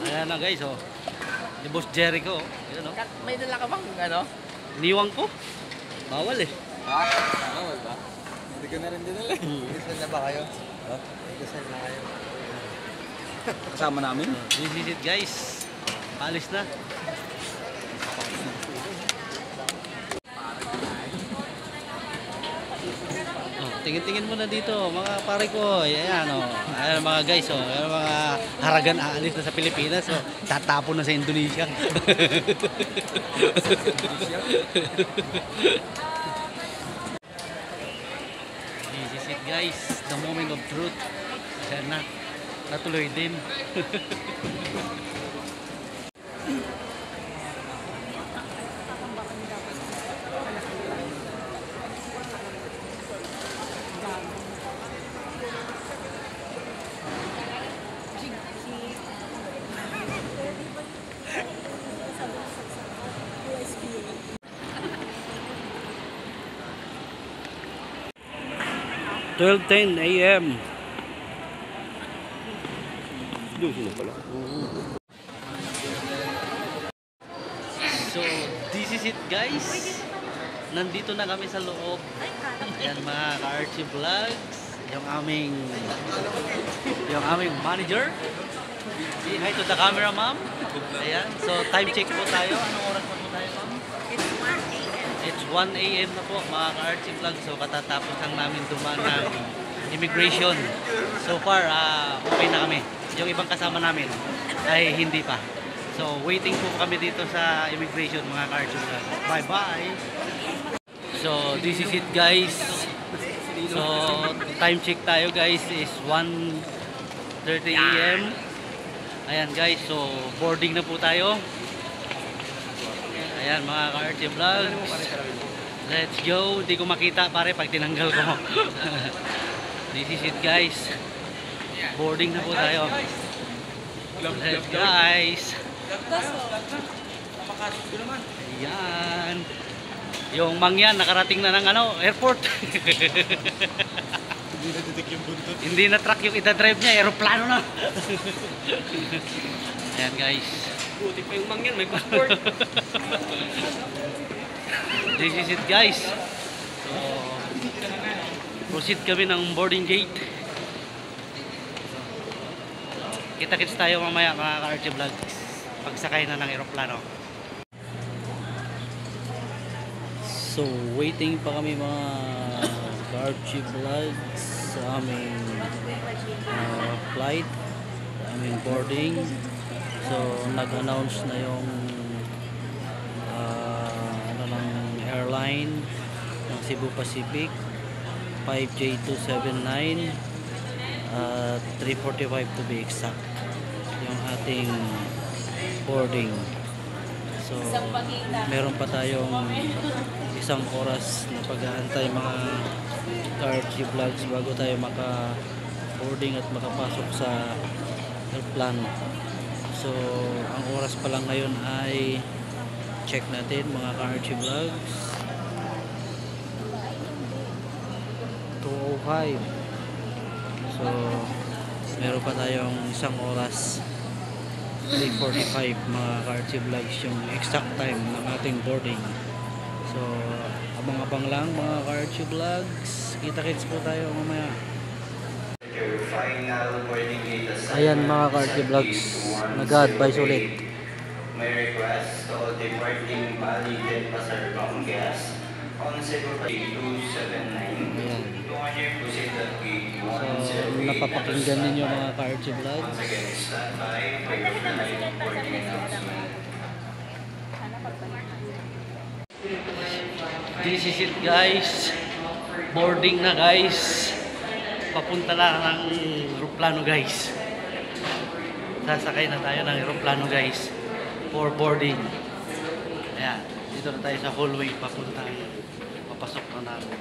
Ayan na guys, oh. Ni Boss Jericho, yun, oh. May dala ka bang ano? Niwang ko. Bawal eh. Ha? Bawal ba? Hindi ko na rin dinala. Kasal na ba kayo? Ha? Kasal na kayo. Kasama namin? This is it guys. Alis na. Tingin-tingin muna dito, mga pare ko. Ayan, oh. Ayan mga guys, oh. Ayan mga haragan aalis na sa Pilipinas, oh. Tatapon na sa Indonesia. This is it guys, the moment of truth. Ayan na. Natuloy din. (12:10 AM) So, this is it guys. Nandito na kami sa loob. Ayan mga ka-Archie Vlogs. Yung aming manager. Say hi to the camera, ma'am. Ayan. So, time check po tayo. Anong oras na po tayo, ma'am? It's 1 AM na po mga ka-Archie Vlogs. So, katatapos lang namin dumaan ng immigration. So far, okay na kami. Yung ibang kasama namin ay hindi pa. So, waiting po kami dito sa immigration mga ka-Archie Vlogs. Bye-bye! So, this is it guys. So, time check tayo guys is 1:30 AM. Ayan guys, so boarding na po tayo. Ayan mga ka-Archie Vlogs. Let's go. Di ko makita pare pag tinanggal ko. This is it guys. Boarding na po tayo. Let's guys. Ayan. Yung mangyan nakarating na ng airport. Hindi na titik yung buntot. Hindi na truck yung ita-drive niya, aeroplano na. Ayan guys. Buti pa yung mangyan, may passport. This is it guys. So, proceed kami ng boarding gate. Kita-kits tayo mamaya mga ka-Archie Vlogs. Pagsakay na ng aeroplano. So, waiting pa kami mga ka-Archie Vlogs sa aming flight, sa aming boarding. So, nag-announce na yung airline ng Cebu Pacific 5J279 3:45 to be exact yung ating boarding. So, meron pa tayong isang oras na pag-aantay mga ka-Archie Vlogs bago tayo maka-boarding at makapasok sa airplane. So, ang oras pa lang ngayon ay check natin mga ka-Archie Vlogs 2:05. So, meron pa tayong isang oras 3:45 mga ka-Archie Vlogs yung exact time ng ating boarding. So, abang-abang lang mga ka-Archie Vlogs. Kita-kits po tayo mamaya. Ayan mga ka-Archie Vlogs, nag-advise ulit. May request to all departing Bali Jet Pasargong guests on Cebu 279. Ayan. To on your proceed at gate 10. So, napapakinggan ninyo mga ka-Archie Vlogs. Once again, stand by for your flight boarding announcement. This is it guys. Boarding na guys. Papunta na ng aeroplano guys. Sasakay na tayo ng aeroplano guys for boarding. Ayan, dito na tayo sa hallway papunta. Papasok na natin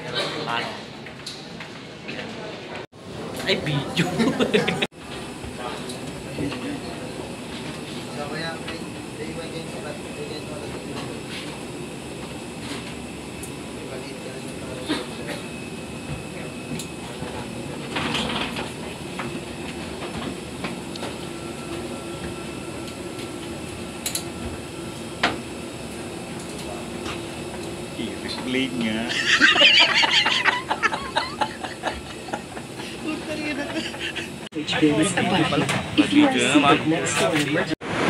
aeroplano. Ayan. Ay, video. late nga.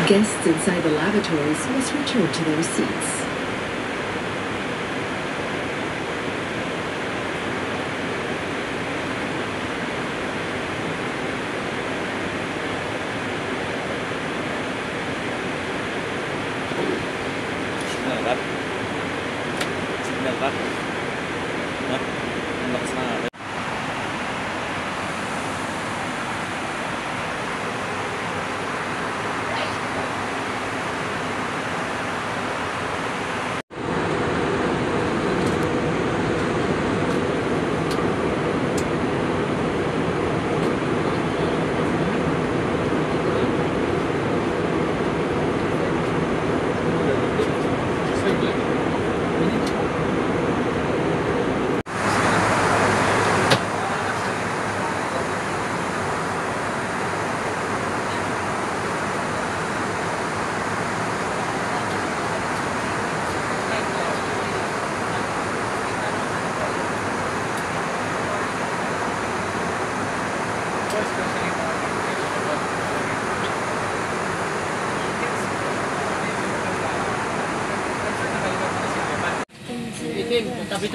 Guests inside the lavatories must return to their seats. Signal cut. Signal cut. No? Ang lakas na nga. Itim, tabi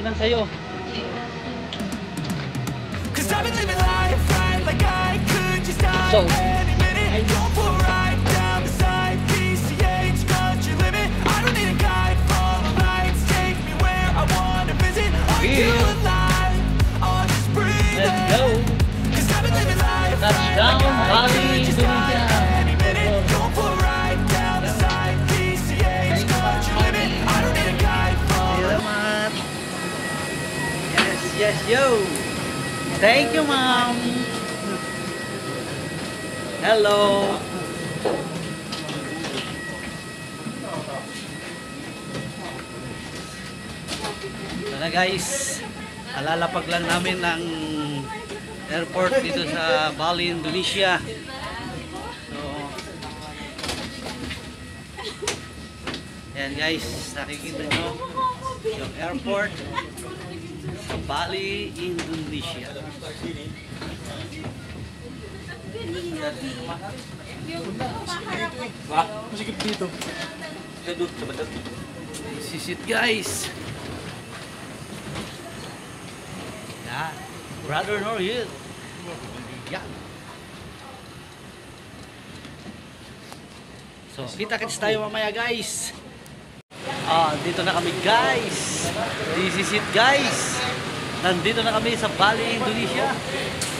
ng sayo. Cause I've been living life right like I could just die So, any minute. Don't pull right down beside PCH, country limit. I don't need a guide, follow lights, take me where I wanna visit. Are you alive? Or just breathe let's in? go. Cause I've been living life Touchdown, Bali, just die Indonesia. any minute. Don't pull right down beside PCH, country limit. I don't need a guide, follow. Salamat. Yes, yes, yo. Thank you, ma'am. Hello. Ito na guys. Alalapag lang namin ng airport dito sa Bali, Indonesia. So, yan guys, nakikita nyo yung airport sa Bali, Indonesia. Masikip dito. Dito, sa badat. This is it guys. Yan. Brother Norhill. Yan. So, kita-kits tayo mamaya guys. Dito na kami guys. This is it guys. Nandito na kami sa Bali, Indonesia.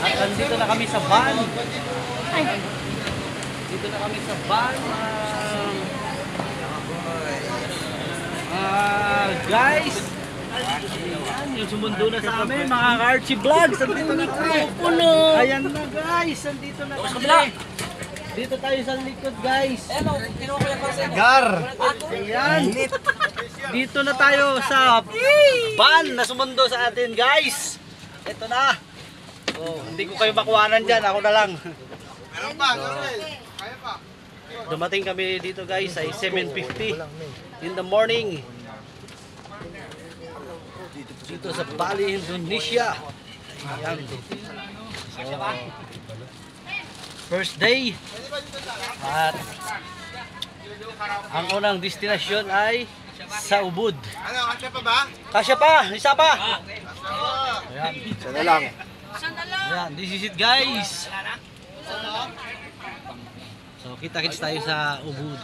At nandito na kami sa van. Dito na kami sa van. Guys. Ayan, yung sumundo na sa amin, mga Archie Vlogs. Nandito na kami. Ayan na guys. Nandito na kami. Dito tayo sa likod guys. Gar! Ayan. Dito na tayo sa van na sumundo sa atin guys. Ito na. So, hindi ko kayo makuhanan dyan. Ako na lang. Meron pa, Gabriel. Kaya pa. Dumating kami dito guys ay 7:50 in the morning. Dito sa Bali, Indonesia. Ayan. So, first day. At ang unang destinasyon ay sa Ubud. Ano, kasya pa ba? Kasya pa, isa pa. Ayan. Sana lang. Ayan, this is it guys. So kita-kits tayo sa Ubud.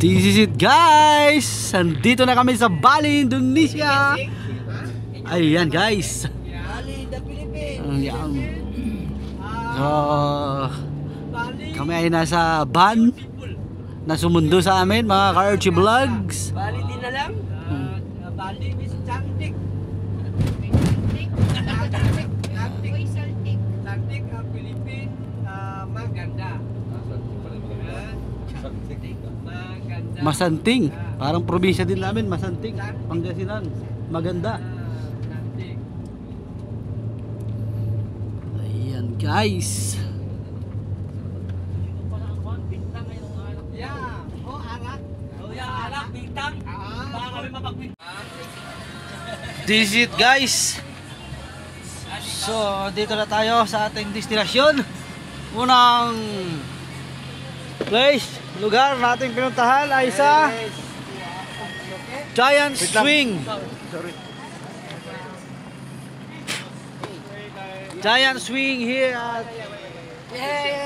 This is it guys. Andito na kami sa Bali, Indonesia. Ayan guys. Ayan. So, kami ay nasa van na sumundo sa amin, mga ka-Archie Vlogs. Bali din na lang. Bali is Chantik. Chantik, Philippine, maganda. Maganda. Masanting. Parang probinsya din namin, Masanting. Pangasinan. Maganda. Chantik. Ayan guys. Yeah. lang. Baka kami mapag-win. This is it guys. So dito na tayo sa ating destinasyon. Unang place, lugar na ating pinuntahan ay sa Giant Swing. Giant Swing here at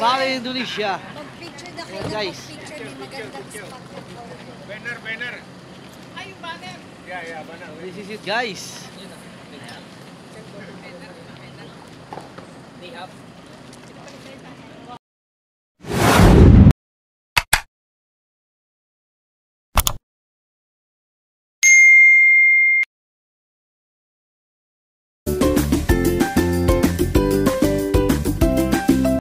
Bali, Indonesia. Mag-picture na kayo Ayan, guys. mag-picture ni magandang spot. This is it guys.